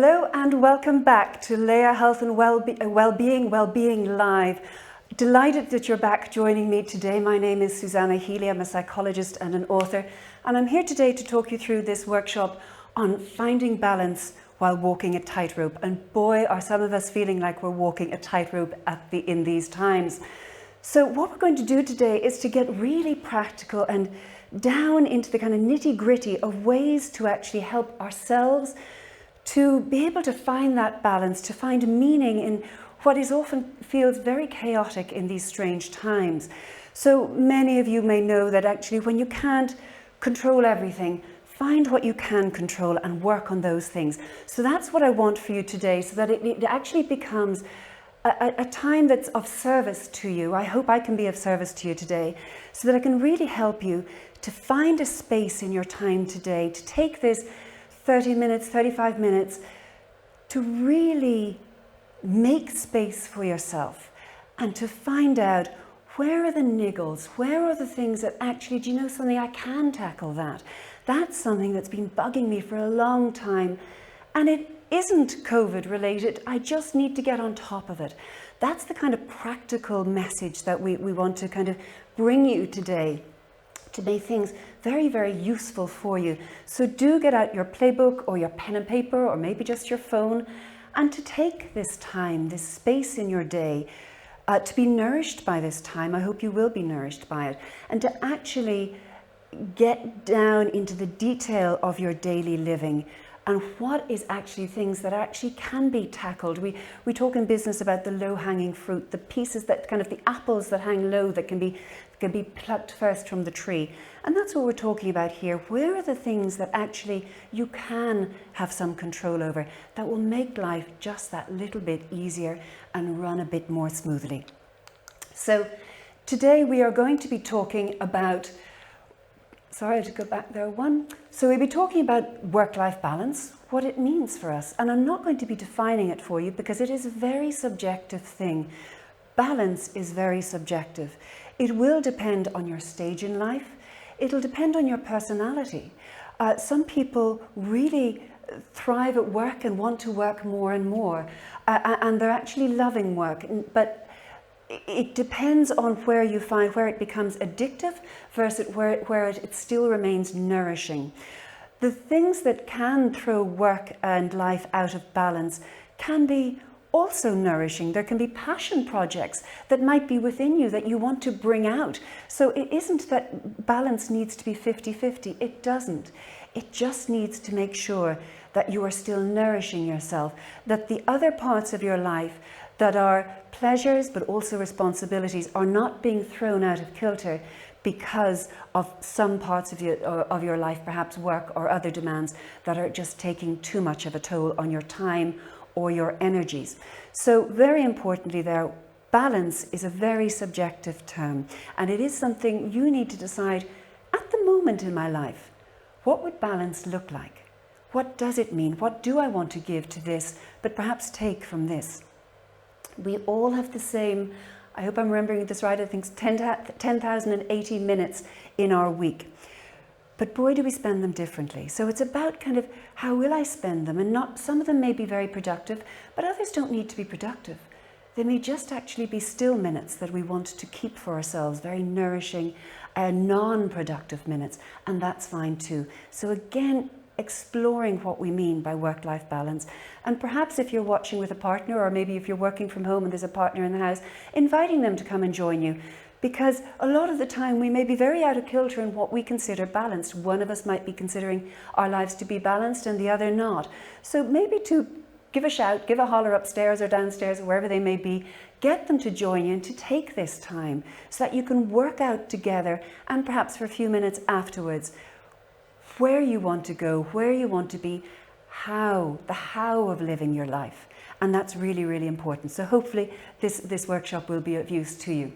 Hello and welcome back to Laya Health and Wellbeing Live. Delighted that you're back joining me today. My name is Susanna Healy. I'm a psychologist and an author, and I'm here today to talk you through this workshop on finding balance while walking a tightrope. And boy, are some of us feeling like we're walking a tightrope in these times. So what we're going to do today is to get really practical and down into the kind of nitty-gritty of ways to actually help ourselves to be able to find that balance, to find meaning in what is often feels very chaotic in these strange times. So many of you may know that actually when you can't control everything, find what you can control and work on those things. So that's what I want for you today, so that it actually becomes a time that's of service to you. I hope I can be of service to you today, so that I can really help you to find a space in your time today, to take this 30 minutes, 35 minutes, to really make space for yourself and to find out where are the niggles, where are the things that actually, do you know something, I can tackle that. That's something that's been bugging me for a long time, and it isn't COVID related. I just need to get on top of it. That's the kind of practical message that we want to kind of bring you today, to make things very, very useful for you. So do get out your playbook or your pen and paper, or maybe just your phone, and to take this time, this space in your day, to be nourished by this time. I hope you will be nourished by it, and to actually get down into the detail of your daily living and what is actually things that actually can be tackled. We talk in business about the low-hanging fruit, the pieces that kind of the apples that hang low that can be plucked first from the tree. And that's what we're talking about here. Where are the things that actually you can have some control over that will make life just that little bit easier and run a bit more smoothly? So today we are going to be talking about, sorry to go back there one. So we'll be talking about work-life balance, what it means for us. And I'm not going to be defining it for you because it is a very subjective thing. Balance is very subjective. It will depend on your stage in life. It'll depend on your personality. Some people really thrive at work and want to work more and more, and they're actually loving work. But it depends on where you find where it becomes addictive versus where it still remains nourishing. The things that can throw work and life out of balance can be also nourishing. There can be passion projects that might be within you that you want to bring out. So it isn't that balance needs to be 50-50. It doesn't. It just needs to make sure that you are still nourishing yourself, that the other parts of your life that are pleasures but also responsibilities are not being thrown out of kilter because of some parts of your life, perhaps work or other demands that are just taking too much of a toll on your time or your energies. So very importantly there, balance is a very subjective term, and it is something you need to decide at the moment in my life. What would balance look like? What does it mean? What do I want to give to this, but perhaps take from this? We all have the same, I hope I'm remembering this right, I think it's 10,080 minutes in our week. But boy, do we spend them differently. So it's about kind of how will I spend them? And not, some of them may be very productive, but others don't need to be productive. They may just actually be still minutes that we want to keep for ourselves, very nourishing, non-productive minutes, and that's fine too. So again, exploring what we mean by work-life balance. And perhaps if you're watching with a partner, or maybe if you're working from home and there's a partner in the house, inviting them to come and join you. Because a lot of the time we may be very out of kilter in what we consider balanced. One of us might be considering our lives to be balanced and the other not. So maybe to give a shout, give a holler upstairs or downstairs or wherever they may be, get them to join you and to take this time so that you can work out together, and perhaps for a few minutes afterwards, where you want to go, where you want to be, the how of living your life. And that's really, really important. So hopefully this workshop will be of use to you.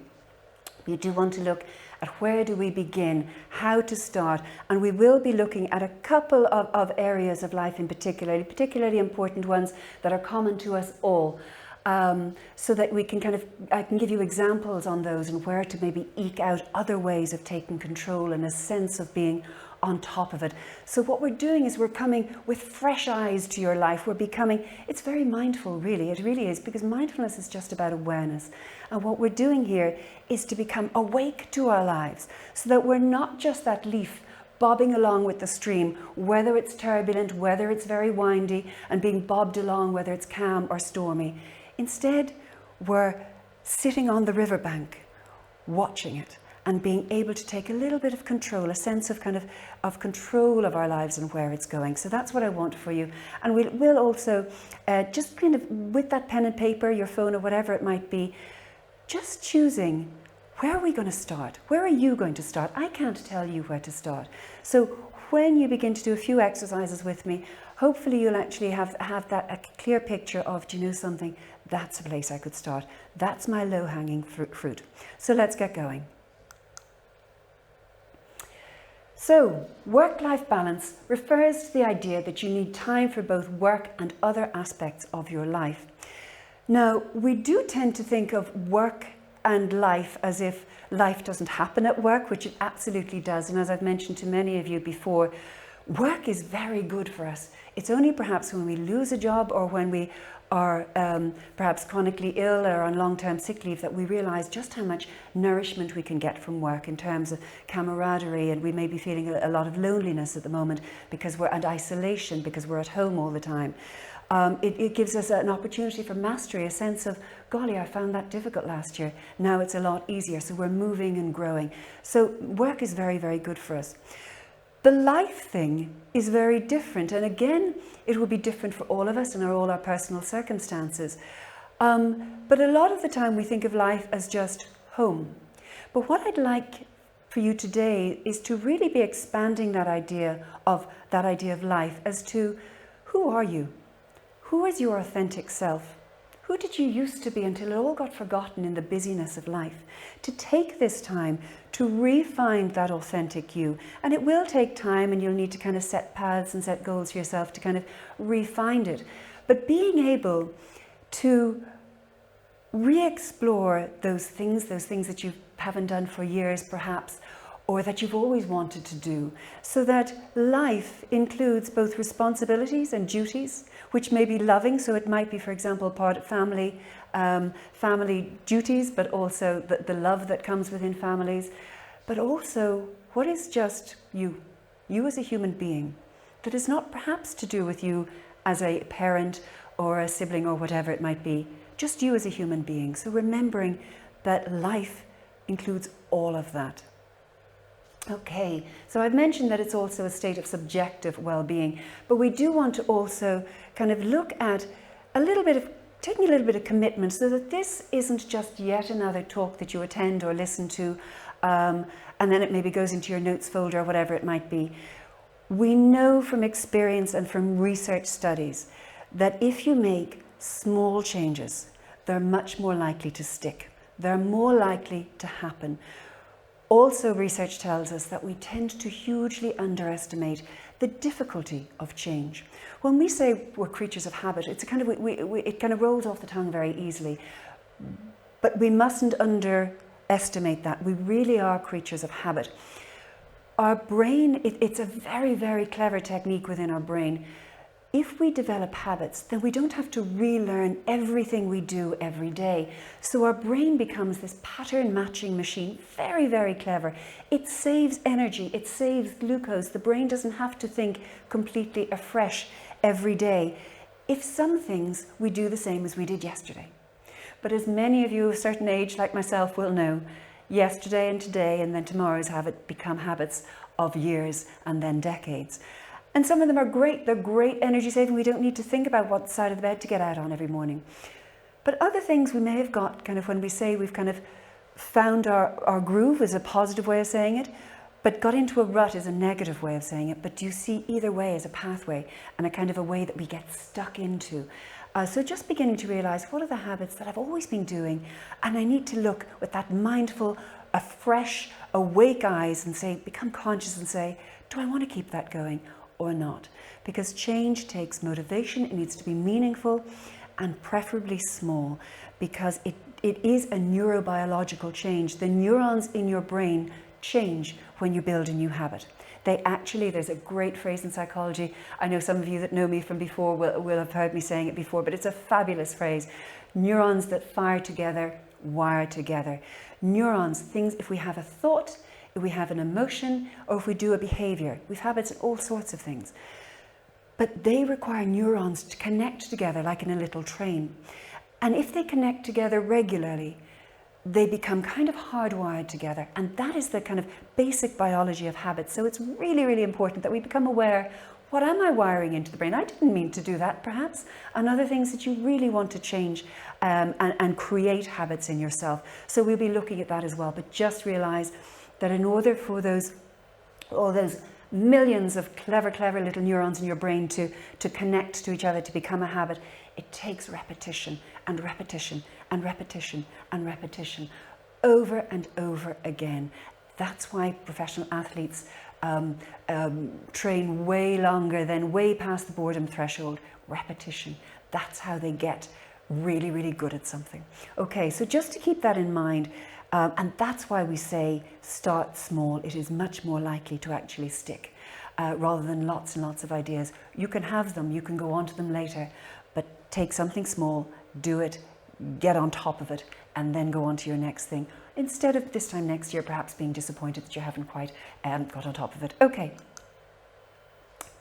You do want to look at where do we begin, how to start, and we will be looking at a couple of areas of life in particularly important ones that are common to us all. so that we can I can give you examples on those and where to maybe eke out other ways of taking control and a sense of being on top of it. So what we're doing is we're coming with fresh eyes to your life. We're becoming, it's very mindful, really. It really is, because mindfulness is just about awareness. And what we're doing here is to become awake to our lives so that we're not just that leaf bobbing along with the stream, whether it's turbulent, whether it's very windy, and being bobbed along, whether it's calm or stormy. Instead, we're sitting on the riverbank, watching it, and being able to take a little bit of control, a sense of of control of our lives and where it's going. So that's what I want for you. And we'll also just with that pen and paper, your phone or whatever it might be, just choosing, where are we going to start? Where are you going to start? I can't tell you where to start. So when you begin to do a few exercises with me, hopefully you'll actually have a clear picture of, do you know something? That's a place I could start. That's my low-hanging fruit. So let's get going. So, work-life balance refers to the idea that you need time for both work and other aspects of your life. Now, we do tend to think of work and life as if life doesn't happen at work, which it absolutely does. And as I've mentioned to many of you before, work is very good for us. It's only perhaps when we lose a job or when we are perhaps chronically ill or on long-term sick leave that we realize just how much nourishment we can get from work in terms of camaraderie, and we may be feeling a lot of loneliness at the moment because and isolation because we're at home all the time. It gives us an opportunity for mastery, a sense of, golly, I found that difficult last year. Now it's a lot easier. So we're moving and growing. So work is very, very good for us. The life thing is very different. And again, it will be different for all of us and all our personal circumstances. But a lot of the time we think of life as just home. But what I'd like for you today is to really be expanding that idea of life as to, who are you? Who is your authentic self? Who did you used to be until it all got forgotten in the busyness of life? To take this time to re-find that authentic you. And it will take time, and you'll need to set paths and set goals for yourself to re-find it. But being able to re-explore those things that you haven't done for years perhaps, or that you've always wanted to do, so that life includes both responsibilities and duties, which may be loving. So it might be, for example, part of family duties, but also the love that comes within families. But also, what is just you as a human being, that is not perhaps to do with you as a parent or a sibling or whatever it might be, just you as a human being. So remembering that life includes all of that. Okay, so I've mentioned that it's also a state of subjective well-being, but we do want to also look at taking a little bit of commitment, so that this isn't just yet another talk that you attend or listen to, and then it maybe goes into your notes folder or whatever it might be. We know from experience and from research studies that if you make small changes, they're much more likely to stick. They're more likely to happen. Also, research tells us that we tend to hugely underestimate the difficulty of change. When we say we're creatures of habit, it's it rolls off the tongue very easily. But we mustn't underestimate that. We really are creatures of habit. Our brain, it's a very, very clever technique within our brain. If we develop habits, then we don't have to relearn everything we do every day. So our brain becomes this pattern matching machine, very, very clever. It saves energy, it saves glucose. The brain doesn't have to think completely afresh every day. If some things we do the same as we did yesterday. But as many of you of a certain age like myself will know, yesterday and today and then tomorrow's habit become habits of years and then decades. And some of them are great. They're great energy saving. We don't need to think about what side of the bed to get out on every morning. But other things we may have got, when we say we've found our groove is a positive way of saying it, but got into a rut is a negative way of saying it. But you see either way as a pathway and a way that we get stuck into. So just beginning to realize, what are the habits that I've always been doing? And I need to look with that mindful, a fresh, awake eyes and say, become conscious and say, do I want to keep that going or not? Because change takes motivation. It needs to be meaningful. and preferably small, because it is a neurobiological change. The neurons in your brain change when you build a new habit. They actually, there's a great phrase in psychology. I know some of you that know me from before will have heard me saying it before, but it's a fabulous phrase. Neurons that fire together, wire together. Neurons, things, if we have a thought, if we have an emotion, or if we do a behavior. We have habits in all sorts of things. But they require neurons to connect together like in a little train. And if they connect together regularly, they become kind of hardwired together. And that is the kind of basic biology of habits. So it's really, really important that we become aware, what am I wiring into the brain? I didn't mean to do that, perhaps. And other things that you really want to change and create habits in yourself. So we'll be looking at that as well. But just realize that in order for all those millions of clever little neurons in your brain to connect to each other, to become a habit, it takes repetition and repetition and repetition and repetition over and over again. That's why professional athletes train way longer than way past the boredom threshold. Repetition. That's how they get really, really good at something. Okay, so just to keep that in mind, and that's why we say start small. It is much more likely to actually stick rather than lots and lots of ideas. You can have them, you can go on to them later, but take something small, do it, get on top of it, and then go on to your next thing. Instead of this time next year perhaps being disappointed that you haven't quite got on top of it. Okay.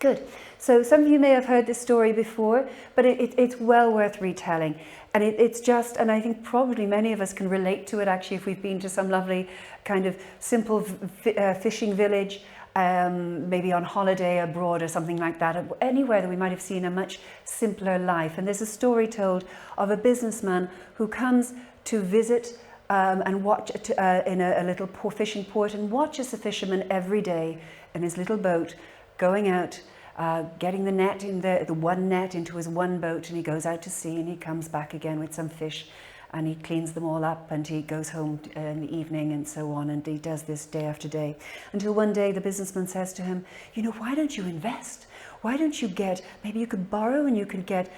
Good. So some of you may have heard this story before, but it's well worth retelling. And it's just, and I think probably many of us can relate to it actually if we've been to some lovely kind of simple fishing village, maybe on holiday abroad or something like that, anywhere that we might have seen a much simpler life. And there's a story told of a businessman who comes to visit and watch in a little fishing port and watches the fisherman every day in his little boat going out, getting the net in the one net into his one boat, and he goes out to sea and he comes back again with some fish and he cleans them all up and he goes home in the evening and so on, and he does this day after day until one day the businessman says to him, you know, why don't you invest? Why don't you maybe you could borrow and you could get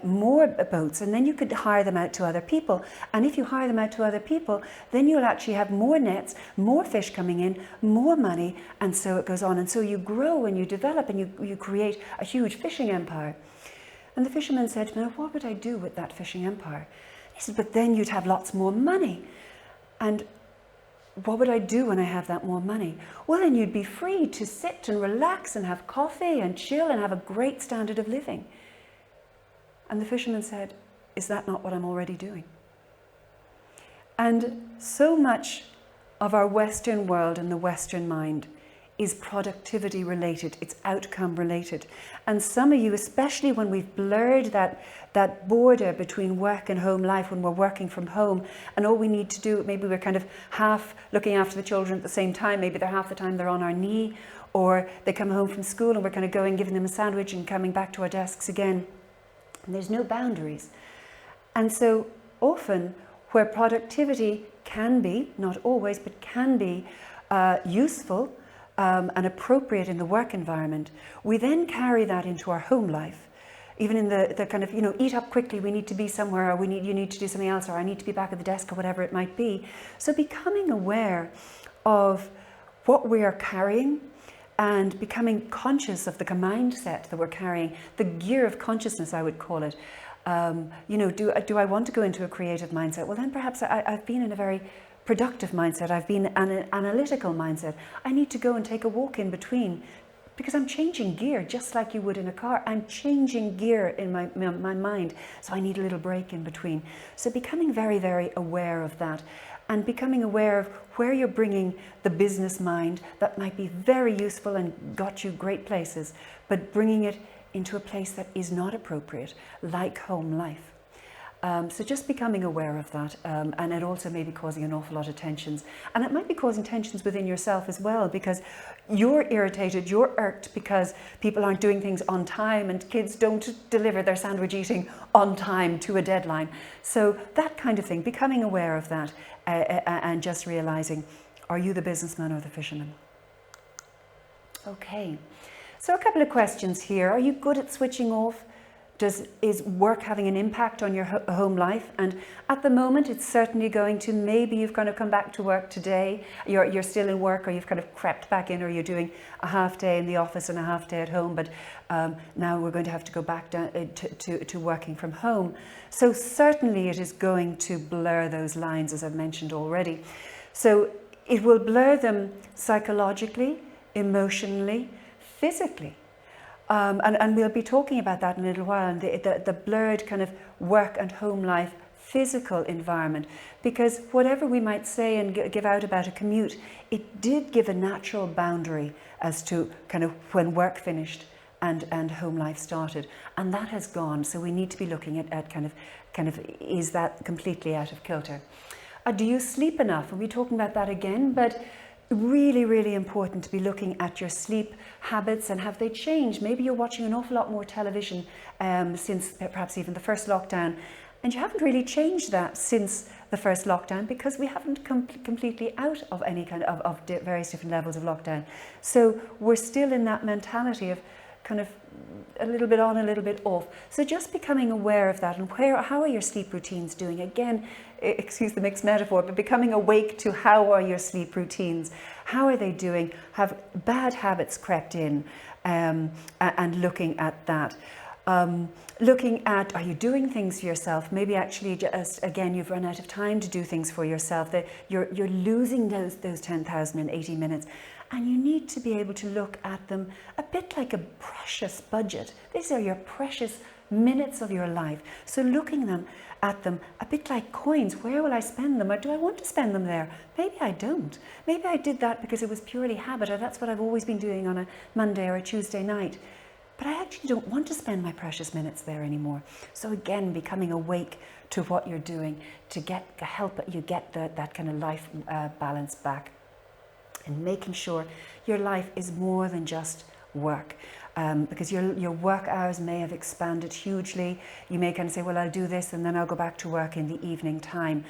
more boats, and then you could hire them out to other people. And if you hire them out to other people, then you'll actually have more nets, more fish coming in, more money, and so it goes on. And so you grow and you develop and you create a huge fishing empire. And the fisherman said to him, what would I do with that fishing empire? He said, but then you'd have lots more money. And what would I do when I have that more money? Well, then you'd be free to sit and relax and have coffee and chill and have a great standard of living. And the fisherman said, is that not what I'm already doing? And so much of our Western world and the Western mind is productivity related, it's outcome related. And some of you, especially when we've blurred that border between work and home life, when we're working from home and all we need to do, maybe we're kind of half looking after the children at the same time, maybe they're half the time they're on our knee, or they come home from school and we're kind of going, giving them a sandwich and coming back to our desks again. And there's no boundaries. And so often where productivity can be, not always, but can be useful and appropriate in the work environment, we then carry that into our home life. Even in the kind of, you know, eat up quickly, we need to be somewhere, or you need to do something else, or I need to be back at the desk, or whatever it might be. So becoming aware of what we are carrying and becoming conscious of the mindset that we're carrying, the gear of consciousness, I would call it. You know, do I want to go into a creative mindset? Well, then perhaps I've been in a very productive mindset. I've been an analytical mindset. I need to go and take a walk in between, because I'm changing gear just like you would in a car. I'm changing gear in my mind, so I need a little break in between. So becoming very, very aware of that, and becoming aware of where you're bringing the business mind that might be very useful and got you great places, but bringing it into a place that is not appropriate, like home life. So just becoming aware of that, and it also may be causing an awful lot of tensions. And it might be causing tensions within yourself as well, because you're irritated, you're irked because people aren't doing things on time and kids don't deliver their sandwich eating on time to a deadline. So that kind of thing, becoming aware of that and just realizing, are you the businessman or the fisherman? Okay, so a couple of questions here. Are you good at switching off? Is work having an impact on your home life? And at the moment, it's certainly going to. Maybe you've kind of come back to work today, you're still in work, or you've kind of crept back in, or you're doing a half day in the office and a half day at home, but now we're going to have to go back down to working from home. So certainly it is going to blur those lines, as I've mentioned already. So it will blur them psychologically, emotionally, physically. And we'll be talking about that in a little while, and the blurred kind of work and home life physical environment, because whatever we might say and give out about a commute, it did give a natural boundary as to kind of when work finished and home life started, and that has gone. So we need to be looking at kind of is that completely out of kilter? Do you sleep enough? We'll be talking about that again, but really, really important to be looking at your sleep habits and have they changed. Maybe you're watching an awful lot more television since perhaps even the first lockdown, and you haven't really changed that since the first lockdown, because we haven't completely out of any kind of various different levels of lockdown. So we're still in that mentality of kind of a little bit on, a little bit off. So just becoming aware of that, and how are your sleep routines doing? Again, excuse the mixed metaphor, but becoming awake to how are your sleep routines? How are they doing? Have bad habits crept in? And looking at that. Looking at, are you doing things for yourself? Maybe actually just, again, you've run out of time to do things for yourself. That you're losing those 10,080 minutes. And you need to be able to look at them a bit like a precious budget. These are your precious minutes of your life. So looking at them a bit like coins. Where will I spend them? Or do I want to spend them there? Maybe I don't. Maybe I did that because it was purely habit, or that's what I've always been doing on a Monday or a Tuesday night. But I actually don't want to spend my precious minutes there anymore. So again, becoming awake to what you're doing to help you get that kind of life balance back. And making sure your life is more than just work, because your work hours may have expanded hugely. You may kind of say, well, I'll do this and then I'll go back to work in the evening time.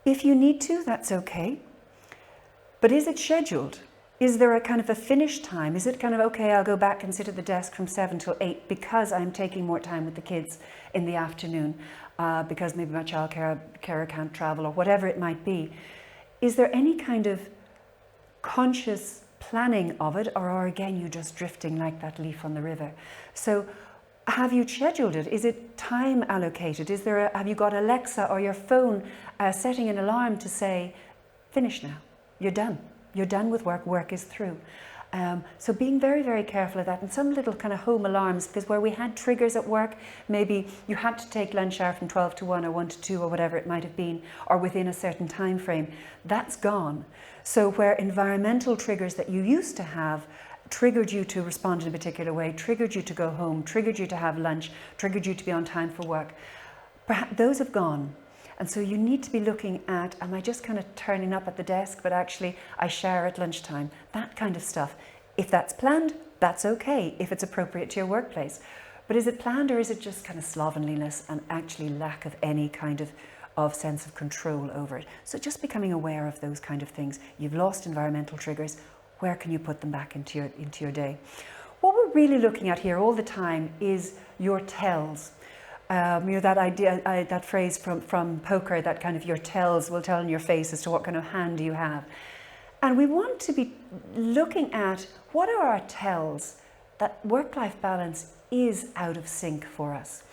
If you need to, that's okay. But is it scheduled? Is there a kind of a finish time? Is it kind of, okay, I'll go back and sit at the desk from 7 till 8 because I'm taking more time with the kids in the afternoon, because maybe my childcarer can't travel, or whatever it might be. Is there any kind of conscious planning of it, or again you just drifting like that leaf on the river? So have you scheduled it? Is it time allocated? Have you got Alexa or your phone setting an alarm to say, finish now, you're done with work is through? So being very, very careful of that, and some little kind of home alarms, because where we had triggers at work, maybe you had to take lunch hour from 12 to 1 or 1 to 2 or whatever it might have been, or within a certain time frame, that's gone. So where environmental triggers that you used to have triggered you to respond in a particular way, triggered you to go home, triggered you to have lunch, triggered you to be on time for work, perhaps those have gone. And so you need to be looking at, am I just kind of turning up at the desk, but actually I share at lunchtime, that kind of stuff. If that's planned, that's okay, if it's appropriate to your workplace. But is it planned, or is it just kind of slovenliness and actually lack of any kind of sense of control over it? So just becoming aware of those kind of things. You've lost environmental triggers. Where can you put them back into your day? What we're really looking at here all the time is your tells. That idea, that phrase from poker, that kind of your tells will tell in your face as to what kind of hand you have. And we want to be looking at what are our tells that work-life balance is out of sync for us.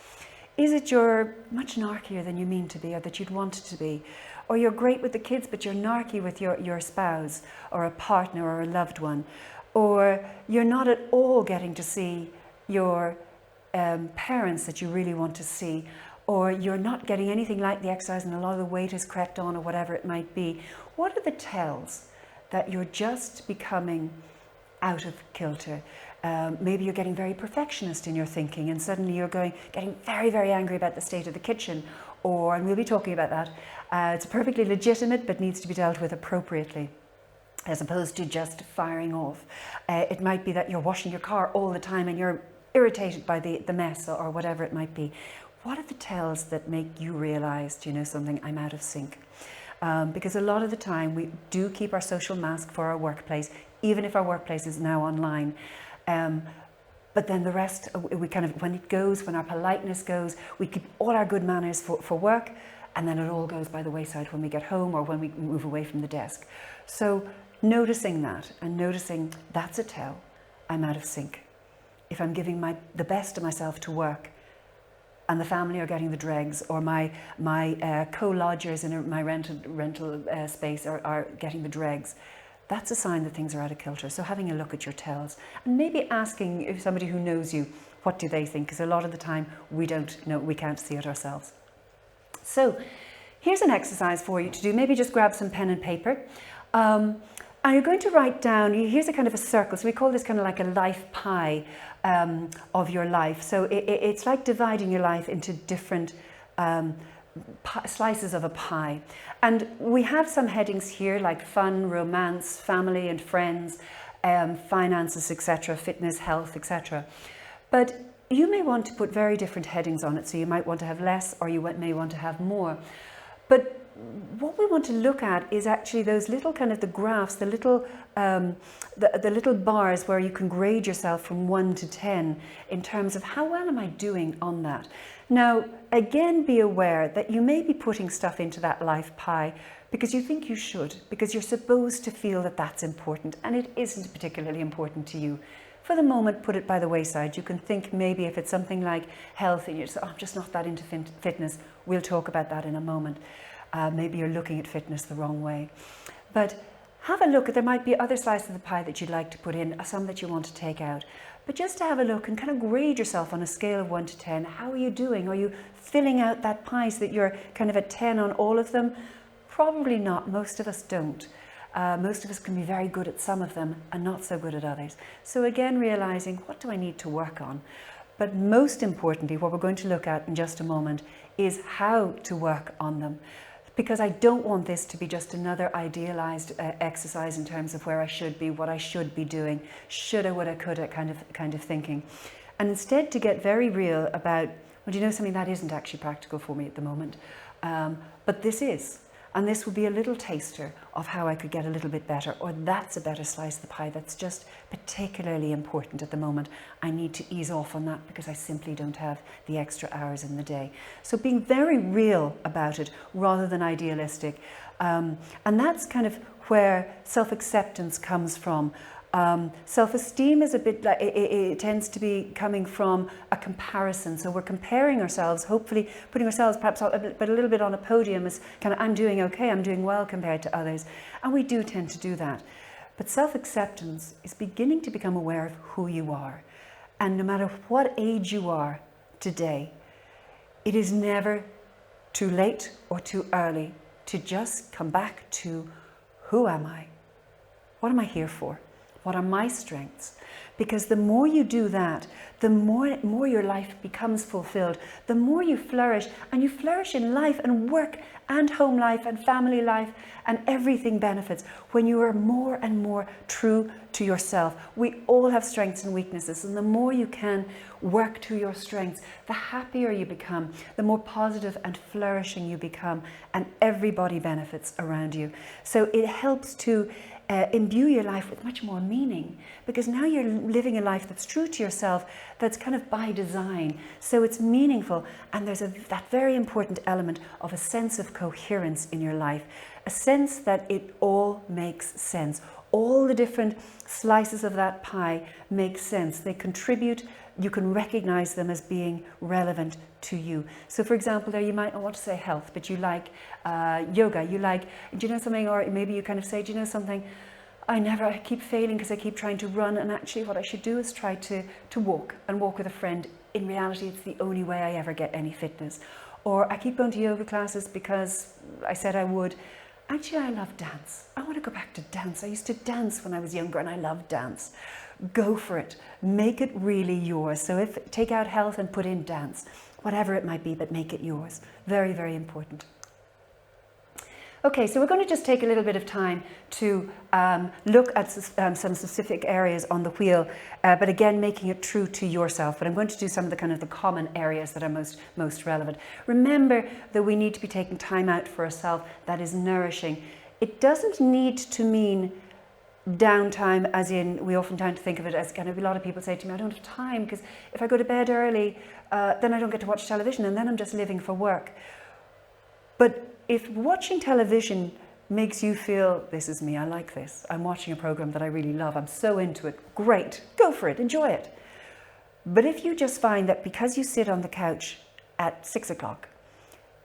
Is it you're much narkier than you mean to be, or that you'd want to be? Or you're great with the kids, but you're narky with your spouse or a partner or a loved one? Or you're not at all getting to see your parents that you really want to see, or you're not getting anything like the exercise and a lot of the weight has crept on, or whatever it might be. What are the tells that you're just becoming out of kilter? Maybe you're getting very perfectionist in your thinking, and suddenly you're getting very, very angry about the state of the kitchen, and we'll be talking about that. It's perfectly legitimate, but needs to be dealt with appropriately, as opposed to just firing off. It might be that you're washing your car all the time and you're irritated by the mess, or whatever it might be. What are the tells that make you realize, something, I'm out of sync? Because a lot of the time we do keep our social mask for our workplace, even if our workplace is now online. But then the rest, we kind of, when it goes, when our politeness goes, we keep all our good manners for work, and then it all goes by the wayside when we get home or when we move away from the desk. So noticing that and noticing that's a tell, I'm out of sync. If I'm giving the best of myself to work and the family are getting the dregs, or my co-lodgers in my rental space are getting the dregs, that's a sign that things are out of kilter. So having a look at your tells and maybe asking if somebody who knows you, what do they think? Because a lot of the time we don't know, we can't see it ourselves. So here's an exercise for you to do. Maybe just grab some pen and paper. And you're going to write down, here's a kind of a circle. So we call this kind of like a life pie of your life. So it's like dividing your life into different slices of a pie. And we have some headings here like fun, romance, family and friends, finances, etc., fitness, health, etc. But you may want to put very different headings on it. So you might want to have less, or you may want to have more. But what we want to look at is actually those little kind of the graphs, the little bars where you can grade yourself from 1 to 10 in terms of how well am I doing on that. Now, again, be aware that you may be putting stuff into that life pie because you think you should, because you're supposed to feel that that's important, and it isn't particularly important to you. For the moment, put it by the wayside. You can think maybe if it's something like health and you're just, oh, I'm just not that into fitness. We'll talk about that in a moment. Maybe you're looking at fitness the wrong way. But have a look. There might be other slices of the pie that you'd like to put in, some that you want to take out. But just to have a look and kind of grade yourself on a scale of 1 to 10. How are you doing? Are you filling out that pie so that you're kind of a 10 on all of them? Probably not. Most of us don't. Most of us can be very good at some of them and not so good at others. So again, realizing, what do I need to work on? But most importantly, what we're going to look at in just a moment is how to work on them. Because I don't want this to be just another idealized exercise in terms of where I should be, what I should be doing, shoulda, woulda, coulda kind of thinking. And instead to get very real about, well, do you know something, that isn't actually practical for me at the moment, but this is. And this would be a little taster of how I could get a little bit better, or that's a better slice of the pie that's just particularly important at the moment. I need to ease off on that because I simply don't have the extra hours in the day. So being very real about it rather than idealistic. And that's kind of where self-acceptance comes from. Self-esteem is a bit like, it tends to be coming from a comparison. So we're comparing ourselves, hopefully putting ourselves perhaps a little bit on a podium as kind of, I'm doing okay, I'm doing well compared to others. And we do tend to do that. But self-acceptance is beginning to become aware of who you are. And no matter what age you are today, it is never too late or too early to just come back to, who am I? What am I here for? What are my strengths? Because the more you do that, the more your life becomes fulfilled, the more you flourish, and you flourish in life and work and home life and family life, and everything benefits when you are more and more true to yourself. We all have strengths and weaknesses, and the more you can work to your strengths, the happier you become, the more positive and flourishing you become, and everybody benefits around you. So it helps to imbue your life with much more meaning, because now you're living a life that's true to yourself, that's kind of by design, so it's meaningful, and there's that very important element of a sense of coherence in your life, a sense that it all makes sense. All the different slices of that pie make sense. They contribute. You can recognize them as being relevant to you. So for example, there you might not want to say health, but you like yoga, you like, do you know something, or maybe you kind of say, do you know something, I keep failing because I keep trying to run, and actually what I should do is try to walk with a friend. In reality, it's the only way I ever get any fitness. Or I keep going to yoga classes because I said I would. Actually, I love dance. I want to go back to dance. I used to dance when I was younger, and I love dance. Go for it. Make it really yours. So take out health and put in dance, whatever it might be, but make it yours. Very, very important. Okay, so we're going to just take a little bit of time to look at some specific areas on the wheel, but again, making it true to yourself. But I'm going to do some of the common areas that are most relevant. Remember that we need to be taking time out for ourselves that is nourishing. It doesn't need to mean downtime, as in, we often tend to think of it as kind of, a lot of people say to me, I don't have time because if I go to bed early, then I don't get to watch television and then I'm just living for work. But if watching television makes you feel, this is me, I like this, I'm watching a program that I really love, I'm so into it, great, go for it, enjoy it. But if you just find that because you sit on the couch at 6 o'clock,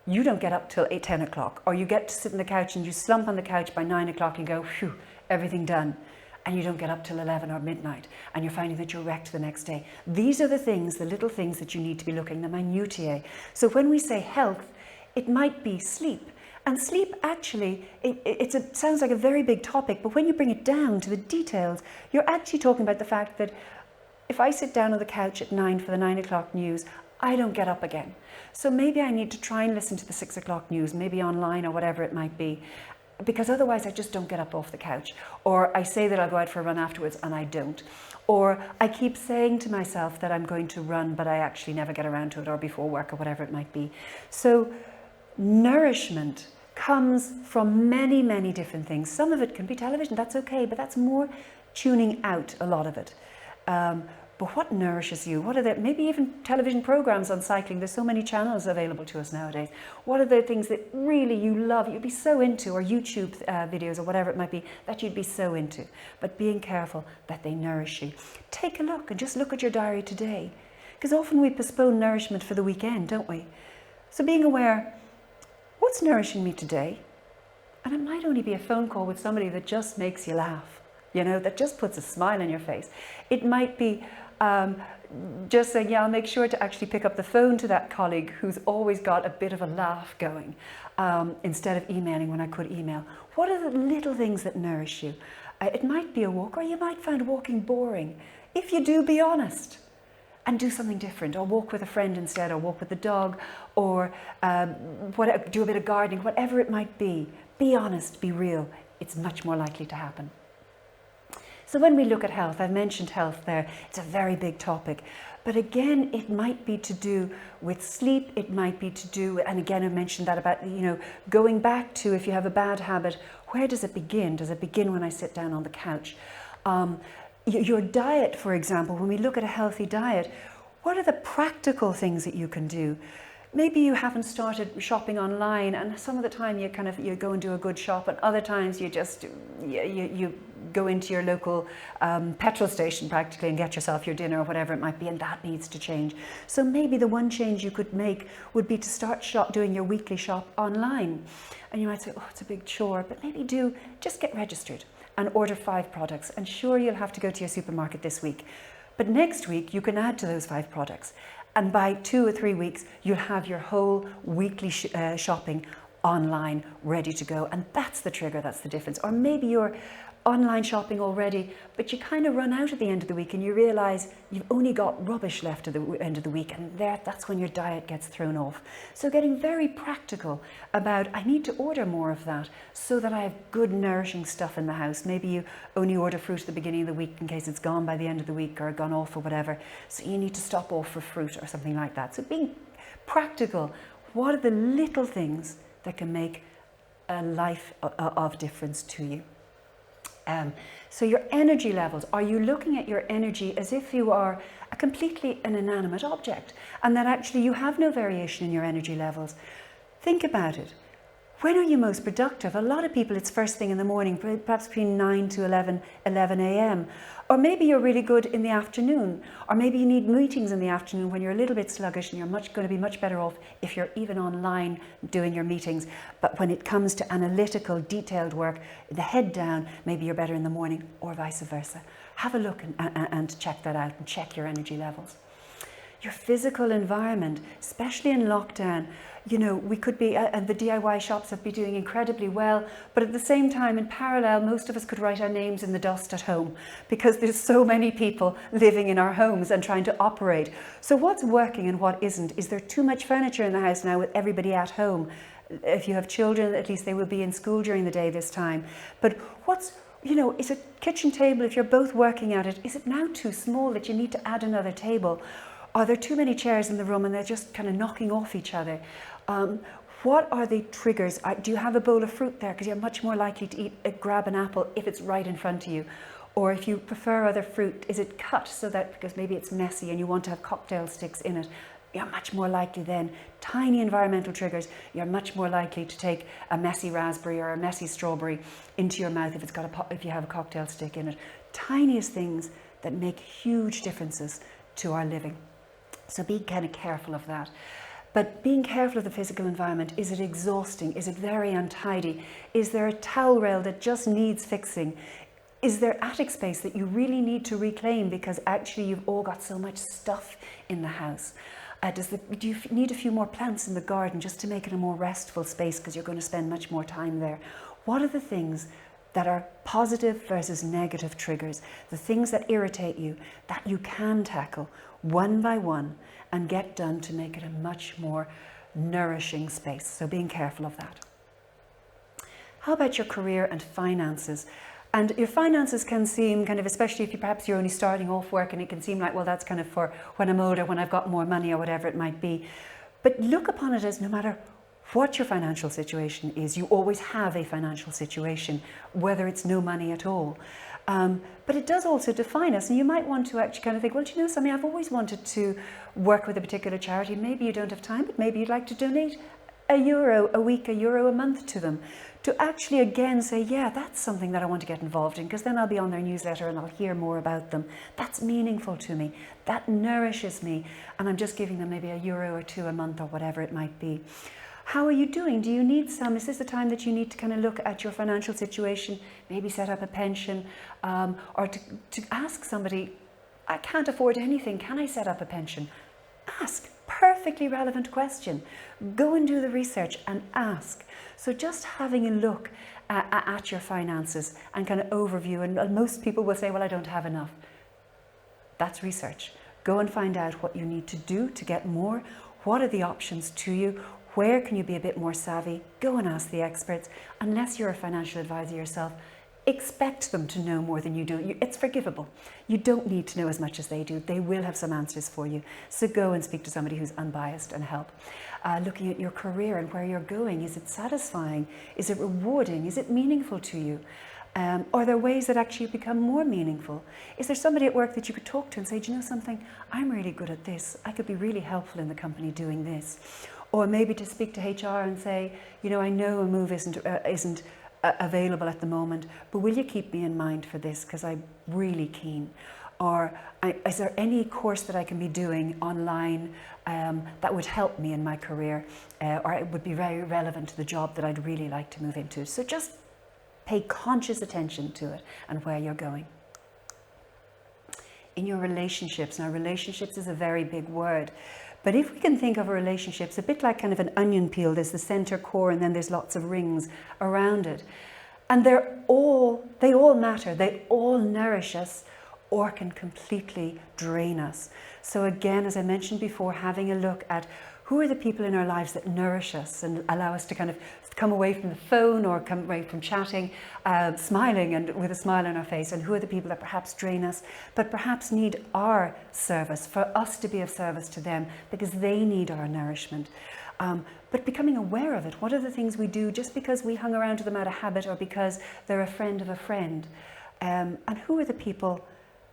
you don't get up till 8, 10 o'clock, or you get to sit on the couch and you slump on the couch by 9 o'clock and go, phew, everything done, and you don't get up till 11 or midnight, and you're finding that you're wrecked the next day. These are the things, the little things that you need to be looking, the minutiae. So when we say health, it might be sleep. And sleep actually, it sounds like a very big topic, but when you bring it down to the details, you're actually talking about the fact that if I sit down on the couch at 9 for the 9 o'clock news, I don't get up again. So maybe I need to try and listen to the 6 o'clock news, maybe online or whatever it might be, because otherwise I just don't get up off the couch. Or I say that I'll go out for a run afterwards and I don't. Or I keep saying to myself that I'm going to run, but I actually never get around to it, or before work or whatever it might be. So nourishment comes from many, many different things. Some of it can be television, that's okay, but that's more tuning out a lot of it. But what nourishes you? What are the, maybe even television programs on cycling? There's so many channels available to us nowadays. What are the things that really you love, you'd be so into, or YouTube videos or whatever it might be, that you'd be so into? But being careful that they nourish you. Take a look and just look at your diary today. Because often we postpone nourishment for the weekend, don't we? So being aware, what's nourishing me today? And it might only be a phone call with somebody that just makes you laugh, you know, that just puts a smile on your face. It might be just saying, yeah, I'll make sure to actually pick up the phone to that colleague who's always got a bit of a laugh going, instead of emailing when I could email. What are the little things that nourish you? It might be a walk, or you might find walking boring. If you do, be honest and do something different, or walk with a friend instead, or walk with the dog, or do a bit of gardening, whatever it might be. Be honest, be real. It's much more likely to happen. So when we look at health, I've mentioned health there, it's a very big topic. But again, it might be to do with sleep, it might be to do, and again I mentioned that about, you know, going back to, if you have a bad habit, where does it begin? Does it begin when I sit down on the couch? Your diet, for example, when we look at a healthy diet, what are the practical things that you can do? Maybe you haven't started shopping online, and some of the time you go and do a good shop, and other times you just you go into your local petrol station practically and get yourself your dinner or whatever it might be, and that needs to change. So maybe the one change you could make would be to start doing your weekly shop online. And you might say, oh, it's a big chore, but maybe just get registered and order 5 products. And sure, you'll have to go to your supermarket this week, but next week you can add to those 5 products. And by 2 or 3 weeks, you'll have your whole weekly shopping online ready to go. And that's the trigger, that's the difference. Or maybe you're online shopping already, but you kind of run out at the end of the week and you realize you've only got rubbish left at the end of the week, and that's when your diet gets thrown off. So getting very practical about, I need to order more of that so that I have good nourishing stuff in the house. Maybe you only order fruit at the beginning of the week in case it's gone by the end of the week or gone off or whatever. So you need to stop off for fruit or something like that. So being practical, what are the little things that can make a life of difference to you? So your energy levels, are you looking at your energy as if you are completely an inanimate object, and that actually you have no variation in your energy levels? Think about it. When are you most productive? A lot of people, it's first thing in the morning, perhaps between 9 to 11 a.m. Or maybe you're really good in the afternoon. Or maybe you need meetings in the afternoon when you're a little bit sluggish, and you're going to be much better off if you're even online doing your meetings. But when it comes to analytical, detailed work, the head down, maybe you're better in the morning, or vice versa. Have a look and check that out, and check your energy levels. Your physical environment, especially in lockdown, you know, we could be, and the DIY shops have been doing incredibly well, but at the same time, in parallel, most of us could write our names in the dust at home, because there's so many people living in our homes and trying to operate. So what's working and what isn't? Is there too much furniture in the house now with everybody at home? If you have children, at least they will be in school during the day this time. But you know, is a kitchen table, if you're both working at it, is it now too small that you need to add another table? Are there too many chairs in the room and they're just kind of knocking off each other? What are the triggers? Do you have a bowl of fruit there? Because you're much more likely to grab an apple if it's right in front of you. Or if you prefer other fruit, is it cut so that, because maybe it's messy and you want to have cocktail sticks in it, you're much more likely then, tiny environmental triggers, you're much more likely to take a messy raspberry or a messy strawberry into your mouth if you have a cocktail stick in it. Tiniest things that make huge differences to our living. So be kind of careful of that. But being careful of the physical environment, is it exhausting? Is it very untidy? Is there a towel rail that just needs fixing? Is there attic space that you really need to reclaim because actually you've all got so much stuff in the house? Do you need a few more plants in the garden just to make it a more restful space because you're going to spend much more time there? What are the things that are positive versus negative triggers? The things that irritate you that you can tackle one by one and get done to make it a much more nourishing space. So being careful of that. How about your career and finances? And your finances can seem kind of, especially if perhaps you're only starting off work, and it can seem like, well, that's kind of for when I'm older, when I've got more money or whatever it might be. But look upon it as no matter what your financial situation is, you always have a financial situation, whether it's no money at all. But it does also define us. And you might want to actually kind of think, well, do you know something? I've always wanted to work with a particular charity. Maybe you don't have time, but maybe you'd like to donate €1 a week, €1 a month to them. To actually again say, yeah, that's something that I want to get involved in, because then I'll be on their newsletter and I'll hear more about them. That's meaningful to me. That nourishes me. And I'm just giving them maybe €1 or 2 a month or whatever it might be. How are you doing? Do you need some? Is this the time that you need to kind of look at your financial situation, maybe set up a pension, or to ask somebody, I can't afford anything, can I set up a pension? Ask. Perfectly relevant question. Go and do the research and ask. So just having a look at your finances and kind of overview, and most people will say, well, I don't have enough. That's research. Go and find out what you need to do to get more. What are the options to you? Where can you be a bit more savvy? Go and ask the experts. Unless you're a financial advisor yourself, expect them to know more than you do. It's forgivable. You don't need to know as much as they do. They will have some answers for you. So go and speak to somebody who's unbiased and help. Looking at your career and where you're going, is it satisfying? Is it rewarding? Is it meaningful to you? Are there ways that actually become more meaningful? Is there somebody at work that you could talk to and say, do you know something? I'm really good at this. I could be really helpful in the company doing this. Or maybe to speak to HR and say, you know, I know a move isn't available at the moment, but will you keep me in mind for this, because I'm really keen? Or is there any course that I can be doing online that would help me in my career, or it would be very relevant to the job that I'd really like to move into? So just pay conscious attention to it and where you're going. In your relationships, now relationships is a very big word, but if we can think of relationships a bit like kind of an onion peel, there's the center core and then there's lots of rings around it. And they all matter, they all nourish us or can completely drain us. So again, as I mentioned before, having a look at who are the people in our lives that nourish us and allow us to kind of come away from the phone or come away from chatting, smiling and with a smile on our face, and who are the people that perhaps drain us, but perhaps need our service, for us to be of service to them because they need our nourishment. But becoming aware of it, what are the things we do just because we hung around to them out of habit or because they're a friend of a friend? And who are the people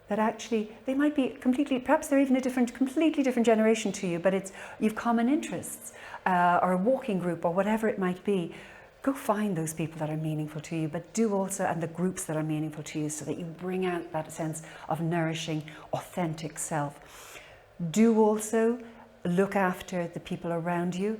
that actually, they might be completely, perhaps they're even a completely different generation to you, but you've common interests, or a walking group or whatever it might be. Go find those people that are meaningful to you, but do also, and the groups that are meaningful to you, so that you bring out that sense of nourishing, authentic self. Do also look after the people around you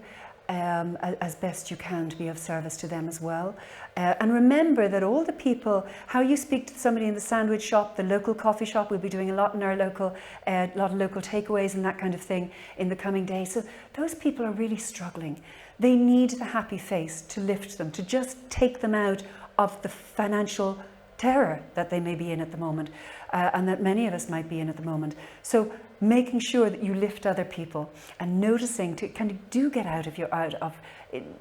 as best you can to be of service to them as well. And remember that all the people, how you speak to somebody in the sandwich shop, the local coffee shop, we'll be doing a lot in our local, a lot of local takeaways and that kind of thing in the coming days. So those people are really struggling. They need the happy face to lift them, to just take them out of the financial terror that they may be in at the moment, and that many of us might be in at the moment. So making sure that you lift other people and noticing to kind of do get out of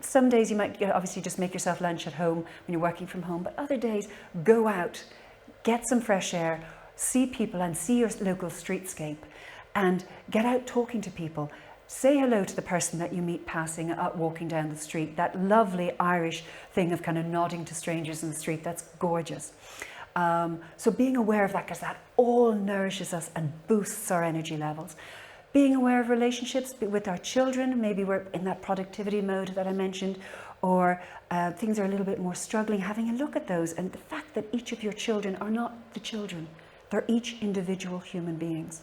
some days you might obviously just make yourself lunch at home when you're working from home, but other days go out, get some fresh air, see people and see your local streetscape, and get out talking to people. Say hello to the person that you meet passing, walking down the street. That lovely Irish thing of kind of nodding to strangers in the street, that's gorgeous. So being aware of that, because that all nourishes us and boosts our energy levels. Being aware of relationships with our children, maybe we're in that productivity mode that I mentioned, or things are a little bit more struggling, having a look at those, and the fact that each of your children are not the children, they're each individual human beings.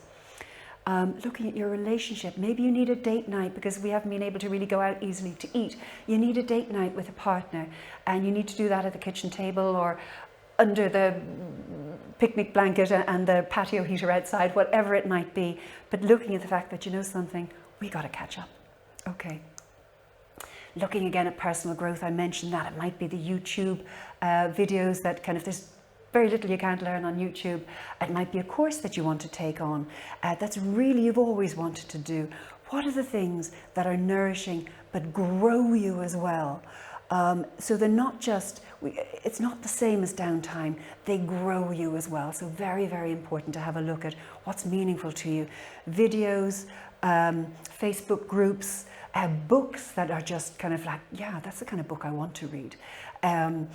Looking at your relationship, maybe you need a date night because we haven't been able to really go out easily to eat. You need a date night with a partner, and you need to do that at the kitchen table or under the picnic blanket and the patio heater outside, whatever it might be. But looking at the fact that, you know something, we got to catch up. Okay. Looking again at personal growth, I mentioned that it might be the YouTube videos that kind of, there's very little you can't learn on YouTube. It might be a course that you want to take on that's really you've always wanted to do. What are the things that are nourishing but grow you as well? So they're not just, it's not the same as downtime, they grow you as well. So very, very important to have a look at what's meaningful to you. Videos, Facebook groups, books that are just kind of like, yeah, that's the kind of book I want to read, and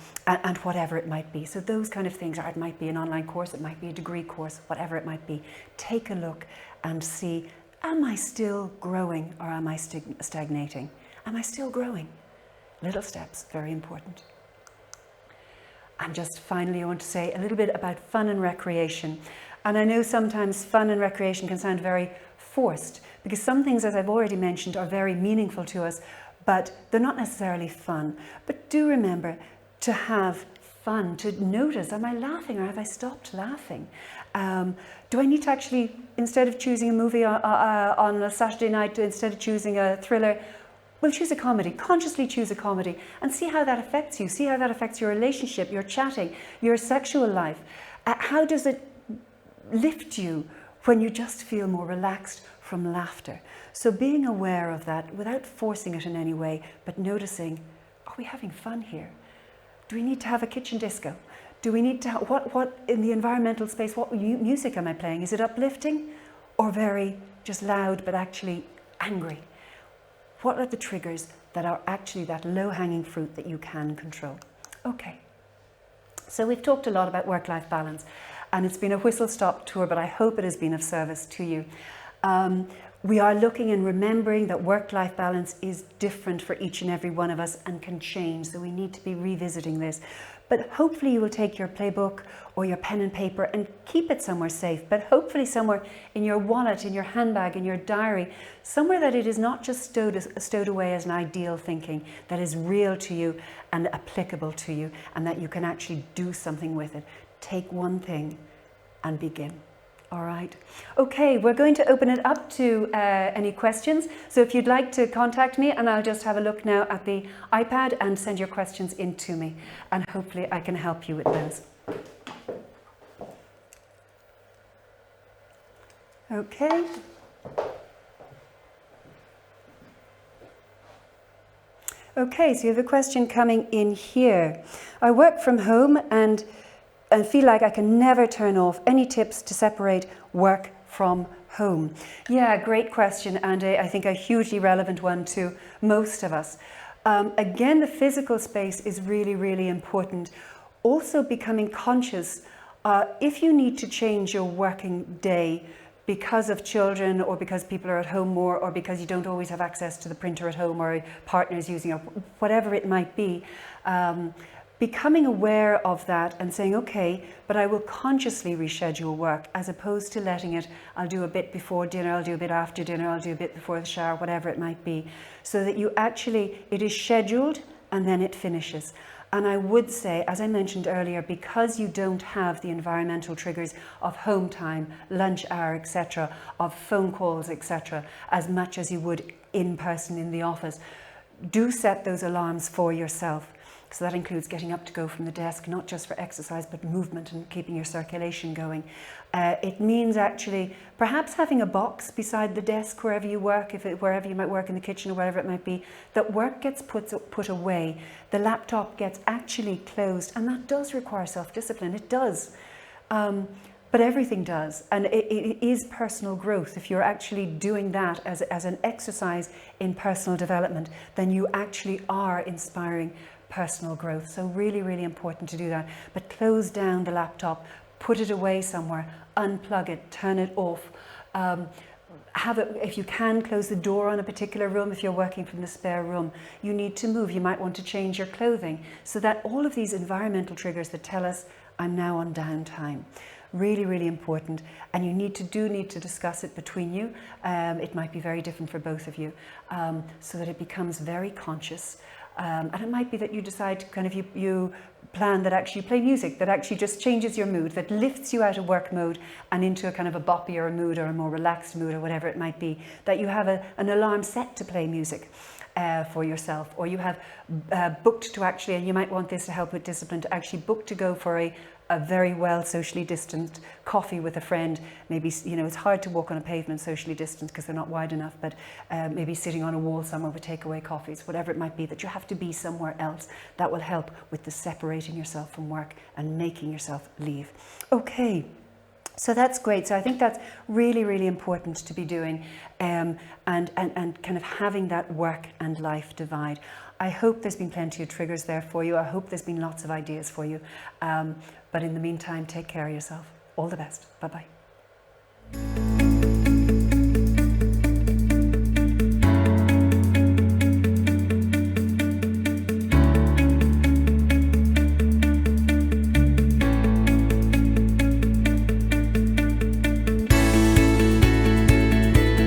whatever it might be. So those kind of things, or it might be an online course, it might be a degree course, whatever it might be. Take a look and see, am I still growing or am I stagnating? Am I still growing? Little steps, very important. And just finally, I want to say a little bit about fun and recreation. And I know sometimes fun and recreation can sound very forced, because some things, as I've already mentioned, are very meaningful to us, but they're not necessarily fun. But do remember to have fun, to notice, am I laughing or have I stopped laughing? Do I need to actually, instead of choosing a movie on a Saturday night, instead of choosing a thriller, we'll choose a comedy, consciously choose a comedy, and see how that affects you, see how that affects your relationship, your chatting, your sexual life. How does it lift you when you just feel more relaxed from laughter? So being aware of that without forcing it in any way, but noticing, are we having fun here? Do we need to have a kitchen disco? Do we need to have, what in the environmental space, what music am I playing? Is it uplifting or very just loud but actually angry? What are the triggers that are actually that low-hanging fruit that you can control? Okay, so we've talked a lot about work-life balance, and it's been a whistle-stop tour, but I hope it has been of service to you. We are looking and remembering that work-life balance is different for each and every one of us and can change, so we need to be revisiting this. But hopefully you will take your playbook or your pen and paper and keep it somewhere safe, but hopefully somewhere in your wallet, in your handbag, in your diary, somewhere that it is not just stowed away as an ideal thinking, that is real to you and applicable to you, and that you can actually do something with it. Take one thing and begin. All right. Okay, we're going to open it up to any questions. So if you'd like to contact me, and I'll just have a look now at the iPad and send your questions in to me, and hopefully I can help you with those. Okay. Okay, so you have a question coming in here. I work from home and feel like I can never turn off. Any tips to separate work from home? Yeah, great question, and I think a hugely relevant one to most of us. Again, the physical space is really, really important. Also becoming conscious, if you need to change your working day because of children, or because people are at home more, or because you don't always have access to the printer at home, or a partner's using it, whatever it might be, becoming aware of that and saying, okay, but I will consciously reschedule work, as opposed to letting it, I'll do a bit before dinner, I'll do a bit after dinner, I'll do a bit before the shower, whatever it might be, so that you actually, it is scheduled and then it finishes. And I would say, as I mentioned earlier, because you don't have the environmental triggers of home time, lunch hour, etc., of phone calls, etc., as much as you would in person in the office, do set those alarms for yourself. So that includes getting up to go from the desk, not just for exercise, but movement and keeping your circulation going. It means actually perhaps having a box beside the desk wherever you work, wherever you might work in the kitchen or wherever it might be, that work gets put away, the laptop gets actually closed, and that does require self-discipline, it does. But everything does, and it is personal growth. If you're actually doing that as an exercise in personal development, then you actually are inspiring personal growth. So really, really important to do that. But close down the laptop, put it away somewhere, unplug it, turn it off. Have it, if you can, close the door on a particular room. If you're working from the spare room, you need to move. You might want to change your clothing, so that all of these environmental triggers that tell us I'm now on downtime. Really, really important, and you need to discuss it between you. It might be very different for both of you, so that it becomes very conscious. And it might be that you decide kind of you plan that actually you play music that actually just changes your mood, that lifts you out of work mode and into a kind of a boppier mood or a more relaxed mood or whatever it might be, that you have an alarm set to play music for yourself, or you have booked to actually, and you might want this to help with discipline, to actually book to go for a very well socially distanced coffee with a friend. Maybe, you know, it's hard to walk on a pavement socially distanced because they're not wide enough, but maybe sitting on a wall somewhere with takeaway coffees, whatever it might be, that you have to be somewhere else. That will help with the separating yourself from work and making yourself leave. Okay. So that's great. So I think that's really, really important to be doing, and kind of having that work and life divide. I hope there's been plenty of triggers there for you. I hope there's been lots of ideas for you. But in the meantime, take care of yourself. All the best. Bye-bye.